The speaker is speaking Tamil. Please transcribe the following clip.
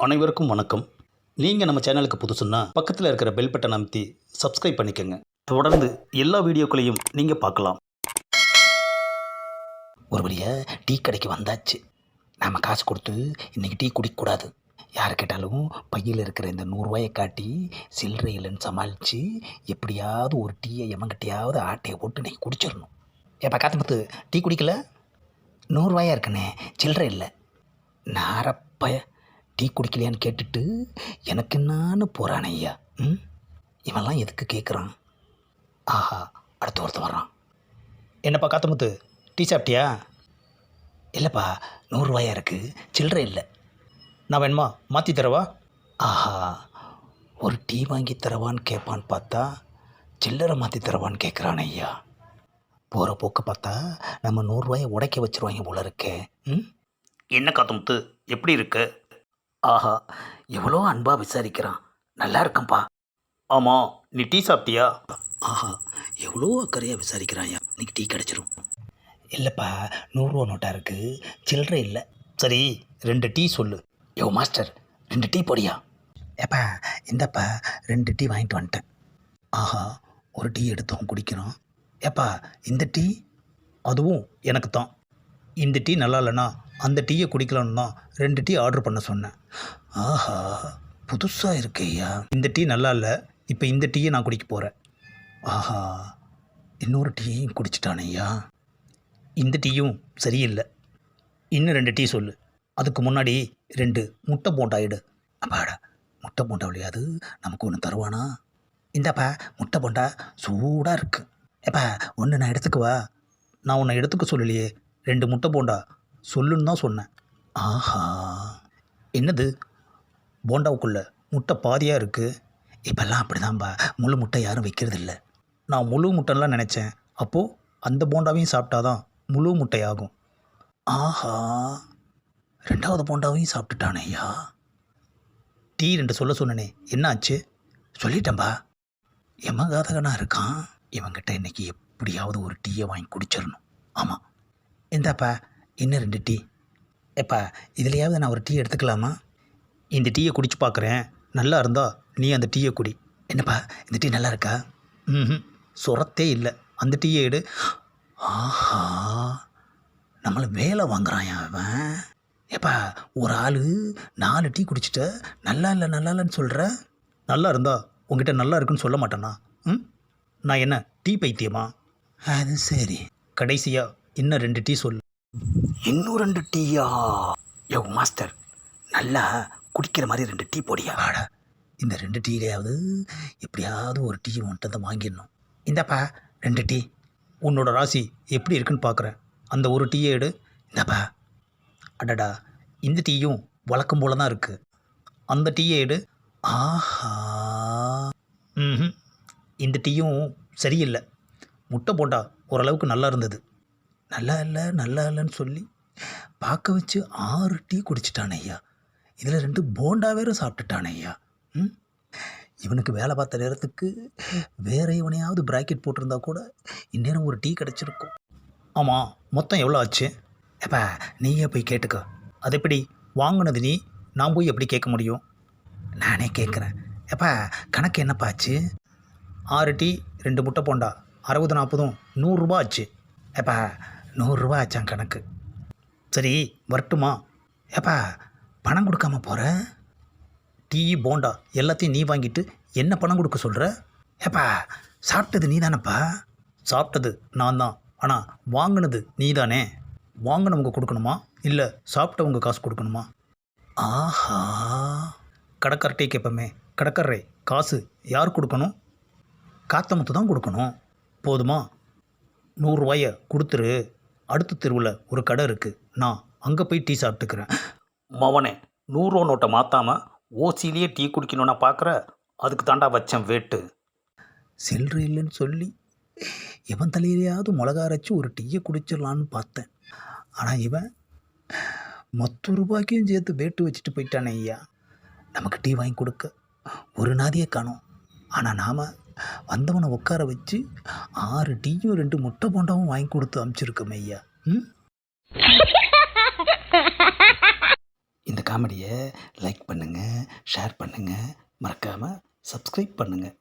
அனைவருக்கும் வணக்கம். நீங்கள் நம்ம சேனலுக்கு புதுசுன்னா பக்கத்தில் இருக்கிற பெல் பட்டன் அமைத்தி சப்ஸ்கிரைப் பண்ணிக்கோங்க. தொடர்ந்து எல்லா வீடியோக்களையும் நீங்கள் பார்க்கலாம். ஒரு வழியாக டீ கடைக்கு வந்தாச்சு. நாம் காசு கொடுத்து இன்றைக்கி டீ குடிக்கக்கூடாது. யார் கேட்டாலும் பையில் இருக்கிற இந்த 100 காட்டி சில்லறை இல்லைன்னு சமாளித்து எப்படியாவது ஒரு டீயை எவங்கிட்டையாவது ஆட்டையை போட்டு இன்றைக்கி குடிச்சிடணும். ஏப்பா காத்தமுத்து, டீ குடிக்கல? 100 இருக்குண்ணே, சில்லறை இல்லை. நாரப்பய டீ குடிக்கலையான்னு கேட்டுட்டு எனக்கு என்னான்னு போகிறான் ஐயா. இவன்லாம் எதுக்கு கேட்குறான்? ஆஹா, அடுத்த ஒருத்தன் வர்றான். என்னப்பா காத்தமுத்து, டீ சாப்பிட்டியா? இல்லைப்பா, 100 இருக்குது, சில்லறை இல்லை. நான் வேணுமா மாற்றி தரவா? ஆஹா, ஒரு டீ வாங்கி தரவான்னு கேட்பான்னு பார்த்தா சில்லறை மாற்றி தரவான்னு கேட்குறான் ஐயா. போகிற போக்க பார்த்தா நம்ம 100 உடைக்க வச்சுருவாங்க போல இருக்கே. என்ன காத்தமுத்து, எப்படி இருக்கு? ஆஹா, எவ்வளோ அன்பாக விசாரிக்கிறான். நல்லா இருக்கேன்ப்பா. ஆமாம், நீ டீ சாப்பிட்டியா? ஆஹா, எவ்வளோ அக்கறையாக விசாரிக்கிறான் ஐயா. இன்னைக்கு டீ கிடச்சிரும். இல்லைப்பா, 100 நோட்டாக இருக்குது, சில்லறை இல்லை. சரி, 2 டீ சொல்லு. யோ மாஸ்டர், 2 டீ போடியா. ஏப்பா இந்தப்பா, 2 டீ வாங்கிட்டு வந்துட்டேன். ஆஹா, ஒரு டீ எடுத்தோம் குடிக்கிறோம். ஏப்பா இந்த டீ? அதுவும் எனக்கு தான். இந்த டீ நல்லா இல்லைன்னா அந்த டீயை குடிக்கலான்னு தான் 2 டீ ஆர்டர் பண்ண சொன்னேன். ஆஹா, புதுசாக இருக்கு ஐயா. இந்த டீ நல்லா இல்லை, இப்போ இந்த டீயை நான் குடிக்க போகிறேன். ஆஹா, இன்னொரு டீயும் குடிச்சிட்டானே ஐயா. இந்த டீயும் சரியில்லை. இன்னும் 2 டீ சொல்லு. அதுக்கு முன்னாடி 2 முட்டை போண்டா எடு. அப்பாடா, முட்டை போண்டா விளையாது, நமக்கு ஒன்று தருவானா? இந்தாப்பா முட்டை போண்டா சூடாக இருக்கு. ஏப்பா ஒன்று நான் எடுத்துக்குவா? நான் உன்னை எடுத்துக்க சொல்லலையே, 2 முட்டை போண்டா சொல்லுன்னு தான் சொன்னேன். ஆஹா, என்னது போண்டாவுக்குள்ளே முட்டை பாதியாக இருக்குது? இப்போல்லாம் அப்படி தான்ப்பா, முழு முட்டை யாரும் வைக்கிறது இல்லை. நான் முழு முட்டைலாம் நினச்சேன். அப்போது அந்த போண்டாவையும் சாப்பிட்டாதான் முழு முட்டையாகும். ஆஹா, 2வது போண்டாவையும் சாப்பிட்டுட்டானே ஐயா. டீ 2 சொல்ல சொன்னனே, என்ன ஆச்சு? சொல்லிட்டேன்பா. எமகாதகனாக இருக்கான். இவங்கிட்ட இன்றைக்கி எப்படியாவது ஒரு டீயை வாங்கி குடிச்சிடணும். ஆமாம், இந்தாப்பா இன்னும் 2 டீ. ஏப்பா இதுலையாவது நான் ஒரு டீ எடுத்துக்கலாமா? இந்த டீயை குடிச்சு பார்க்குறேன், நல்லா இருந்தால் நீ அந்த டீயை குடி. என்னப்பா இந்த டீ நல்லா இருக்கா? சுரத்தே இல்லை, அந்த டீயை எடு. ஆஹா, நம்மளை வேலை வாங்குறான் அவன். ஏப்பா ஒரு ஆள் 4 டீ குடிச்சிட்ட நல்லா இல்லை நல்லா இல்லைன்னு சொல்கிற. நல்லா இருந்தால் உங்ககிட்ட நல்லா இருக்குன்னு சொல்ல மாட்டேனா? நான் என்ன டீ பைத்தியமா? அது சரி. கடைசியாக இன்னும் 2 டீ சொல்லு. இன்னும் 2 டீயா? யோ மாஸ்டர், நல்லா குடிக்கிற மாதிரி 2 டீ போடியா. வாடா, இந்த 2 டீலையாவது எப்படியாவது ஒரு டீ வந்துட்டு தான் வாங்கிடணும். இந்தாப்பா 2 டீ. உன்னோட ராசி எப்படி இருக்குன்னு பார்க்குறேன். அந்த ஒரு டீயை எடு. இந்தாப்பா. அடடா, இந்த டீயும் வழக்கம் போல தான் இருக்குது. அந்த டீயை எடு. ஆஹா, இந்த டீயும் சரியில்லை. முட்டை போண்டா ஓரளவுக்கு நல்லா இருந்தது. நல்லா இல்லை நல்லா இல்லைன்னு சொல்லி பார்க்க வச்சு 6 டீ குடிச்சிட்டானே ஐயா. இதில் 2 போண்டா வேறு சாப்பிட்டுட்டானே ஐயா. இவனுக்கு வேலை பார்த்த நேரத்துக்கு வேறு இவனையாவது ப்ராக்கெட் போட்டிருந்தா கூட இந்நேரம் ஒரு டீ கிடச்சிருக்கும். ஆமாம், மொத்தம் எவ்வளோ ஆச்சு? ஏப்பா நீயே போய் கேட்டுக்கோ. அது எப்படி? வாங்கினது நீ, நான் போய் எப்படி கேட்க முடியும்? நானே கேட்குறேன். ஏப்பா கணக்கு என்னப்பா ஆச்சு? 6 டீ 2 முட்டை போண்டா 60 40 100 ஆச்சு. ஏப்பா 100 ஆச்சான் கணக்கு. சரி வரட்டுமா? ஏப்பா பணம் கொடுக்காம போகிற? டீ போண்டா எல்லாத்தையும் நீ வாங்கிட்டு என்ன பணம் கொடுக்க சொல்கிற? ஏப்பா சாப்பிட்டது நீ தானேப்பா? சாப்பிட்டது நான் தான், ஆனால் வாங்கினது நீ தானே. வாங்கினவங்க கொடுக்கணுமா இல்லை சாப்பிட்டவங்க காசு கொடுக்கணுமா? ஆஹா, கடைக்கார்ட்டே கேட்போமே, கடைக்காரரே காசு யார் கொடுக்கணும்? காத்தமுத்து தான் கொடுக்கணும். போதுமா? 100 கொடுத்துரு. அடுத்த தெருவில் ஒரு கடை இருக்குது, நான் அங்கே போய் டீ சாப்பிட்டுக்கிறேன். மவனே, 100 நோட்டை மாற்றாமல் ஓசிலேயே டீ குடிக்கணும்னா பார்க்குற, அதுக்கு தாண்டா வச்சேன் வேட்டு. சில்லறை இல்லைன்னு சொல்லி இவன் தலையிலையாவது மிளகா அரைச்சி ஒரு டீயை குடிச்சிடலான்னு பார்த்தேன். ஆனால் இவன் ₹10 சேர்த்து வேட்டு வச்சுட்டு போயிட்டானே ஐயா. நமக்கு டீ வாங்கி கொடுக்க ஒரு நாதியை காணோம். ஆனால் நாம் வந்தவனை உட்கார வச்சு 6 டீயும் 2 முட்டை போண்டாவும் வாங்கி கொடுத்து அனுப்பிச்சிருக்கோம் ஐயா. இந்த காமெடியை லைக் பண்ணுங்கள். ஷேர் பண்ணுங்கள், மறக்காமல் சப்ஸ்கிரைப் பண்ணுங்கள்.